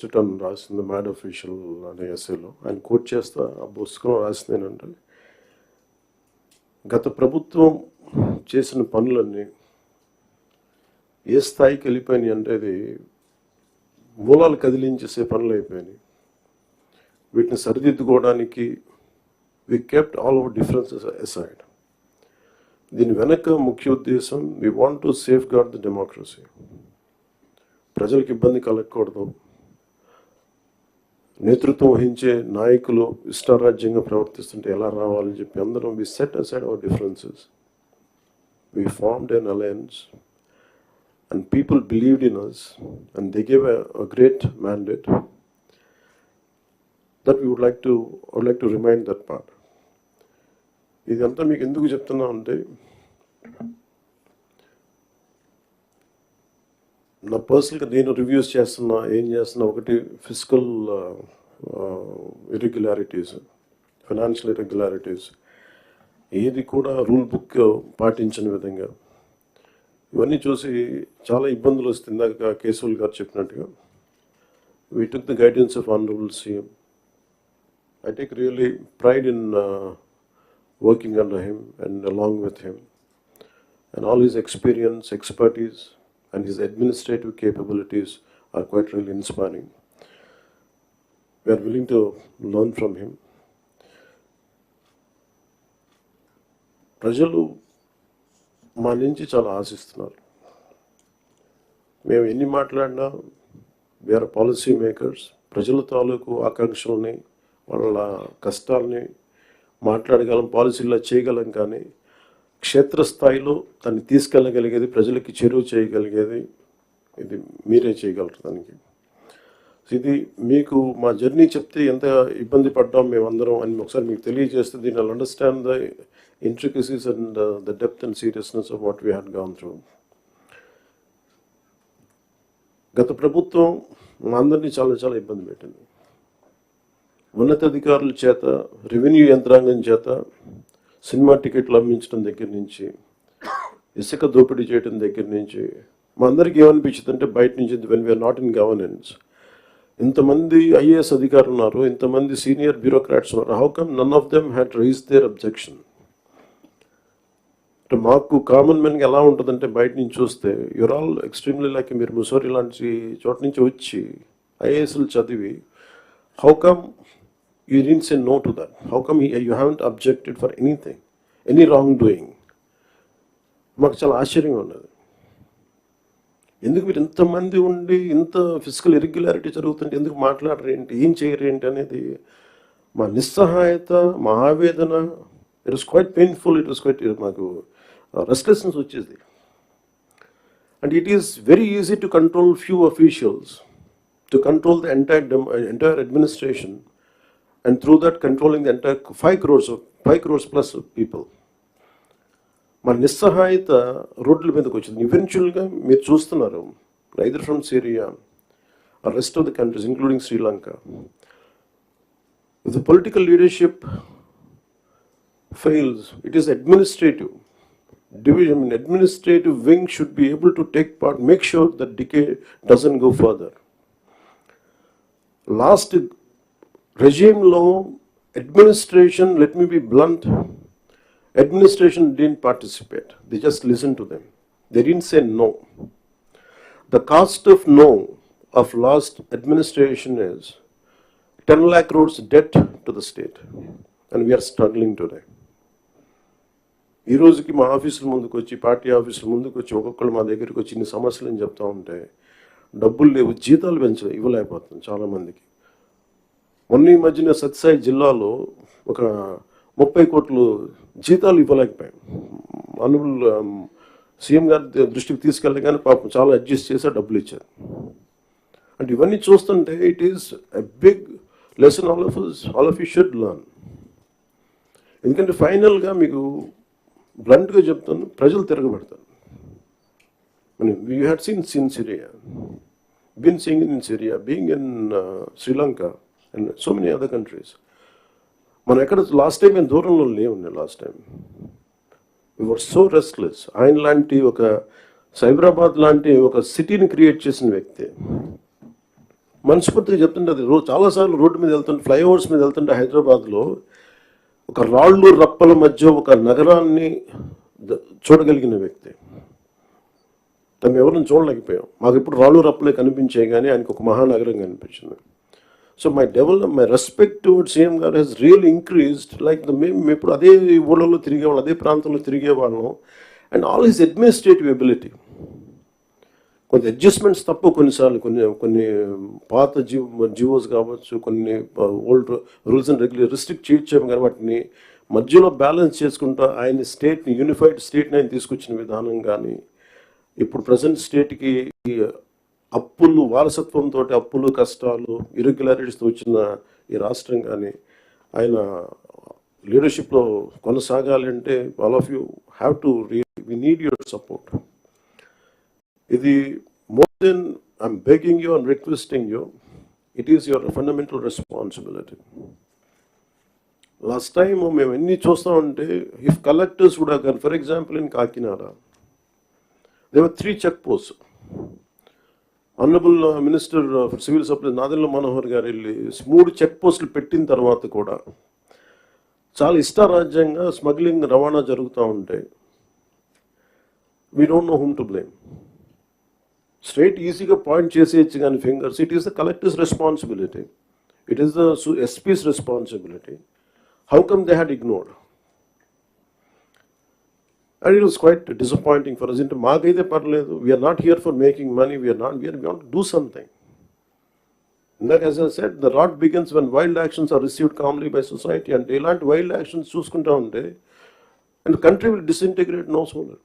Return రాసింది mad official అనే ఎస్సేలో ఆయన కోట్ చేస్తా ఆ పుస్తకం రాసింది ఏంటంటే, గత ప్రభుత్వం చేసిన పనులన్నీ ఏ స్థాయికి వెళ్ళిపోయినాయి అంటే అది మూలాలు కదిలించేసే పనులు అయిపోయినాయి. వీటిని సరిదిద్దుకోవడానికి we kept all our differences aside. దీని వెనక ముఖ్య ఉద్దేశం we want to safeguard the democracy. ప్రజలకు ఇబ్బంది కలగకూడదు. నేతృత్వం వహించే నాయకులు ఇష్టారాజ్యంగా ప్రవర్తిస్తుంటే ఎలా రావాలని చెప్పి అందరం we set aside our differences. We formed an alliance and people believed in us and they gave a great mandate that we would like to remind that part. ఇదంతా మీకు ఎందుకు చెప్తున్నా అంటే, నా పర్సనల్గా నేను రివ్యూస్ చేస్తున్నా, ఏం చేస్తున్నా, ఒకటి ఫిజికల్ ఇర్రెగ్యులారిటీస్, ఫైనాన్షియల్ ఇర్రెగ్యులారిటీస్, ఏది కూడా రూల్ బుక్ పాటించని విధంగా ఇవన్నీ చూసి చాలా ఇబ్బందులు వస్తుంది. ఇందాక కేశవుల్ గారు చెప్పినట్టుగా we took the guidance of Honorable CM. I take really pride in working under him and along with him, and all his experience, expertise and his administrative capabilities are quite really inspiring. We are willing to learn from him. ప్రజలు మా నుంచి చాలా ఆశిస్తున్నారు. మేము ఎన్ని మాట్లాడినా we are policy makers. ప్రజల తాలూకు ఆకాంక్షల్ని, వాళ్ళ కష్టాలని మాట్లాడగలం, పాలసీల్లో చేయగలం. కానీ క్షేత్రస్థాయిలో దాన్ని తీసుకెళ్ళగలిగేది, ప్రజలకి చేరువ చేయగలిగేది ఇది మీరే చేయగలరు. దానికి ఇది మీకు మా జర్నీ చెప్తే ఎంత ఇబ్బంది పడ్డాం మేమందరం అని ఒకసారి మీకు తెలియజేస్తే దీన్ని understand the intricacies and the depth and seriousness of what we had gone through. గత ప్రభుత్వం మా అందరినీ చాలా చాలా ఇబ్బంది పెట్టింది. ఉన్నతాధికారుల చేత, రెవెన్యూ యంత్రాంగం చేత సినిమా టికెట్లు అమ్మించడం దగ్గర నుంచి, ఇసుక దోపిడీ చేయడం దగ్గర నుంచి మా అందరికీ ఏమనిపించింది అంటే, బయట నుంచి when we are not in governance, ఇంతమంది ఐఏఎస్ అధికారులు ఉన్నారు, ఇంతమంది సీనియర్ బ్యూరోక్రాట్స్ ఉన్నారు, how come none of them had raise their objection. మాకు కామన్ మెన్కి ఎలా ఉంటుందంటే, బయట నుంచి చూస్తే యూర్ ఆల్ ఎక్స్ట్రీమ్లీ లైక్, మీరు ముసోరి లాంటి చోట నుంచి వచ్చి ఐఏఎస్లు చదివి, how come you didn't say no to that? How come you haven't objected for anything, any wrong doing? మాకు చాలా ఆశ్చర్యంగా ఉన్నది. ఎందుకు మీరు ఇంతమంది ఉండి ఇంత ఫిజికల్ ఇర్రెగ్యులారిటీ జరుగుతుంటే ఎందుకు మాట్లాడరేంటి, ఏం చేయరేంటి అనేది మా నిస్సహాయత, మా ఆవేదన. It was quite painful. It was quite, మాకు రెస్ట్లెస్నెస్ వచ్చేది. And it is very easy to control few officials, to control the entire administration, and through that controlling the entire 5 crores plus people. మా నిస్సహాయత రోడ్ల మీదకి వచ్చింది. ఈవెన్చువల్గా మీరు చూస్తున్నారు, either from Syria or rest of the countries including Sri Lanka, the political leadership fails. It is administrative division. Administrative wing should be able to take part, make sure that decay doesn't go further. Last regime law, administration, let me be blunt, administration didn't participate. They just listened to them. They didn't say no. The cost of no of last administration is 10 lakh crores debt to the state, and we are struggling today. ఈ రోజుకి మా ఆఫీసుల ముందుకు వచ్చి, party ఆఫీసుల ముందుకు వచ్చి ఒక్కొక్కరు మా దగ్గరికి వచ్చి ఇన్ని సమస్యలు అని చెప్తా ఉంటే, డబ్బులు లేవు, జీతాలు ఇవ్వలేకపోతుంది చాలామందికి. మొన్న ఈ మధ్యన సత్యసాయి జిల్లాలో ఒక 30 కోట్లు జీతాలు ఇవ్వలేకపోయాం. అనుబుల్ సీఎం గారి దృష్టికి తీసుకెళ్ళగానే పాపం చాలా అడ్జస్ట్ చేసి డబ్బులు ఇచ్చారు. అంటే ఇవన్నీ చూస్తుంటే it is a big lesson all of you should learn. ఎందుకంటే ఫైనల్గా మీకు బ్లంట్గా చెప్తాను, ప్రజలు తిరగబడతారు. We had seen Syria, been seeing in Syria, being in Sri Lanka and so many other countries. మనం ఎక్కడ లాస్ట్ టైం మేము దూరంలో లేవున్నాయి. Last time we were so restless. ఆయన లాంటి ఒక సైబరాబాద్ లాంటి ఒక సిటీని క్రియేట్ చేసిన వ్యక్తి మనస్ఫూర్తిగా చెప్తుంటే అది చాలాసార్లు రోడ్డు మీద వెళ్తుంటే ఫ్లైఓవర్స్ మీద వెళ్తుంటే హైదరాబాద్లో ఒక రాళ్ళు రప్పల మధ్య ఒక నగరాన్ని చూడగలిగిన వ్యక్తి. తను ఎవరిని చూడలేకపోయాం. మాకు ఇప్పుడు రాళ్ళు రప్పలే కనిపించాయి కానీ ఆయనకు ఒక మహానగరం కనిపించింది. So my respect towards CM గారు హెస్ రియల్ ఇంక్రీజ్డ్. లైక్ మేము ఇప్పుడు అదే ఊళ్ళలో తిరిగేవాళ్ళం, అదే ప్రాంతంలో తిరిగేవాళ్ళం. And all his administrative ability. కొన్ని అడ్జస్ట్మెంట్స్ తప్ప కొన్నిసార్లు కొన్ని పాత జియోస్ కావచ్చు, కొన్ని old rules and regulation restrict చేయొచ్చాము కానీ వాటిని మధ్యలో బ్యాలెన్స్ చేసుకుంటూ ఆయన స్టేట్ని యూనిఫైడ్ స్టేట్ని ఆయన తీసుకొచ్చిన విధానం కానీ, ఇప్పుడు ప్రజెంట్ స్టేట్కి అప్పులు వారసత్వంతో అప్పులు కష్టాలు ఇరెగ్యులారిటీస్తో వచ్చిన ఈ రాష్ట్రం కానీ ఆయన లీడర్షిప్లో కొనసాగాలి అంటే all of you have to we need your support. ఇది more than I'm begging you and requesting you, it is your fundamental responsibility. Last time మేము ఎన్ని చూస్తామంటే ఇఫ్ కలెక్టర్స్ కూడా కానీ, for example in Kakinada there were 3 check posts. Honourable minister for civil supplies Nadendla Manohar garu వెళ్ళి 3 check పోస్టులు పెట్టిన తర్వాత కూడా చాలా ఇష్టారాజ్యంగా స్మగ్లింగ్ రవాణా జరుగుతూ ఉంటే we don't know whom to blame. Straight ఈజీగా పాయింట్ చేసేయచ్చు కానీ fingers, it is the collector's responsibility, it is the SP's responsibility. How come they had ignored? And it was quite disappointing for us. Into maagaide parledu, we are not here for making money, we want to do something. And as I said, the rot begins when wild actions are received calmly by society, and ilanti wild actions chooskunta unte and the country will disintegrate no sooner.